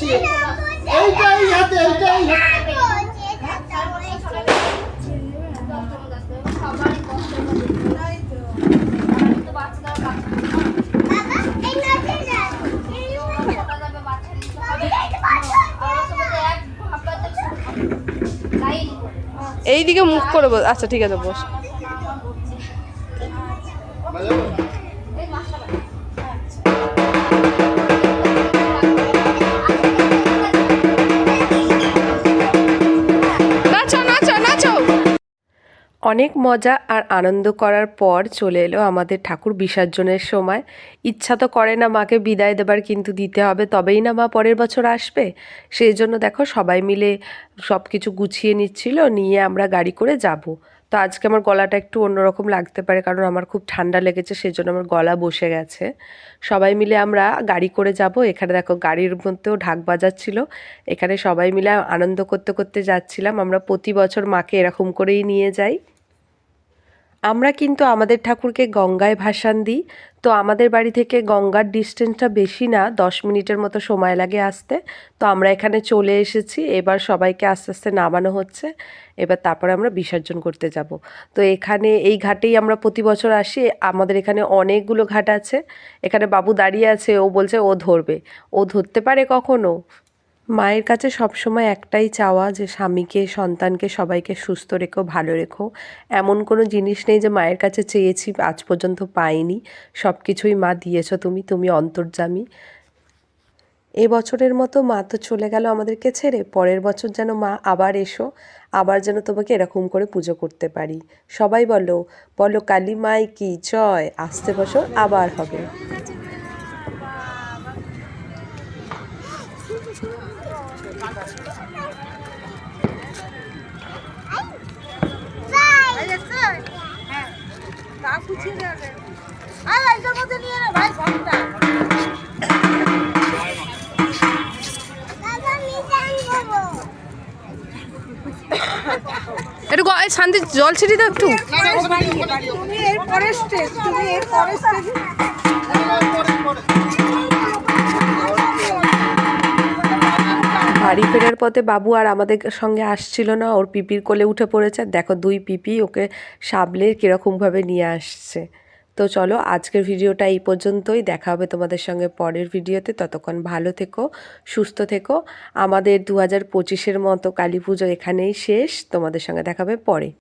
হচ্ছে এইটাই হাতে এইটাই এইদিকে মুখ করে বস। আচ্ছা ঠিক আছে বস। নাচো নাচো নাচো। অনেক মজা আর আনন্দ করার পর চলে এলো আমাদের ঠাকুর বিসর্জনের সময়। ইচ্ছা তো করে না মাকে বিদায় দেবার, কিন্তু দিতে হবে, তবেই না মা পরের বছর আসবে। সেই জন্য দেখো সবাই মিলে সব কিছু গুছিয়ে নিচ্ছিল, নিয়ে আমরা গাড়ি করে যাব। তো আজকে আমার গলাটা একটু অন্যরকম লাগতে পারে, কারণ আমার খুব ঠান্ডা লেগেছে, সেই জন্য আমার গলা বসে গেছে। সবাই মিলে আমরা গাড়ি করে যাব। এখানে দেখো গাড়ির মধ্যেও ঢাক বাজাচ্ছিল। এখানে সবাই মিলে আনন্দ করতে করতে যাচ্ছিলাম। আমরা প্রতি বছর মাকে এরকম করেই নিয়ে যাই। আমরা কিন্তু আমাদের ঠাকুরকে গঙ্গায় ভাসান দিই। তো আমাদের বাড়ি থেকে গঙ্গার ডিস্টেন্সটা বেশি না, 10 মিনিটের মতো সময় লাগে আসতে। তো আমরা এখানে চলে এসেছি, এবার সবাইকে আস্তে আস্তে নামানো হচ্ছে। এবার তারপরে আমরা বিসর্জন করতে যাব। তো এখানে এই ঘাটেই আমরা প্রতি বছর আসি। আমাদের এখানে অনেকগুলো ঘাট আছে। এখানে বাবু দাঁড়িয়ে আছে, ও বলছে ও ধরবে। ও ধরতে পারে কখনো? মায়ের কাছে সবসময় একটাই চাওয়া, যে স্বামীকে, সন্তানকে, সবাইকে সুস্থ রেখো, ভালো রেখো। এমন কোনো জিনিস নেই যে মায়ের কাছে চেয়েছি আজ পর্যন্ত পাইনি। সব কিছুই মা দিয়েছো তুমি, তুমি অন্তর্যামী। এবছরের মতো মা তো চলে গেল আমাদেরকে ছেড়ে, পরের বছর যেন মা আবার এসো, আবার যেন তোমাকে এরকম করে পুজো করতে পারি। সবাই বলো, বলো কালী মাই কি জয়, আসতে বছর আবার হবে। একটু শান্তি জল ছিটি তো একটু। বাড়ি ফেরার পথে বাবু আর আমাদের সঙ্গে আসছিল না, ওর পিপির কোলে উঠে পড়েছে। দেখো 2 পিপি ওকে সাবলে কীরকমভাবে নিয়ে আসছে। তো চলো আজকের ভিডিওটা এই পর্যন্তই, দেখা হবে তোমাদের সঙ্গে পরের ভিডিওতে। ততক্ষণ ভালো থেকো, সুস্থ থেকো। আমাদের 2025-এর মতো কালী পুজো এখানেই শেষ, তোমাদের সঙ্গে দেখা হবে পরে।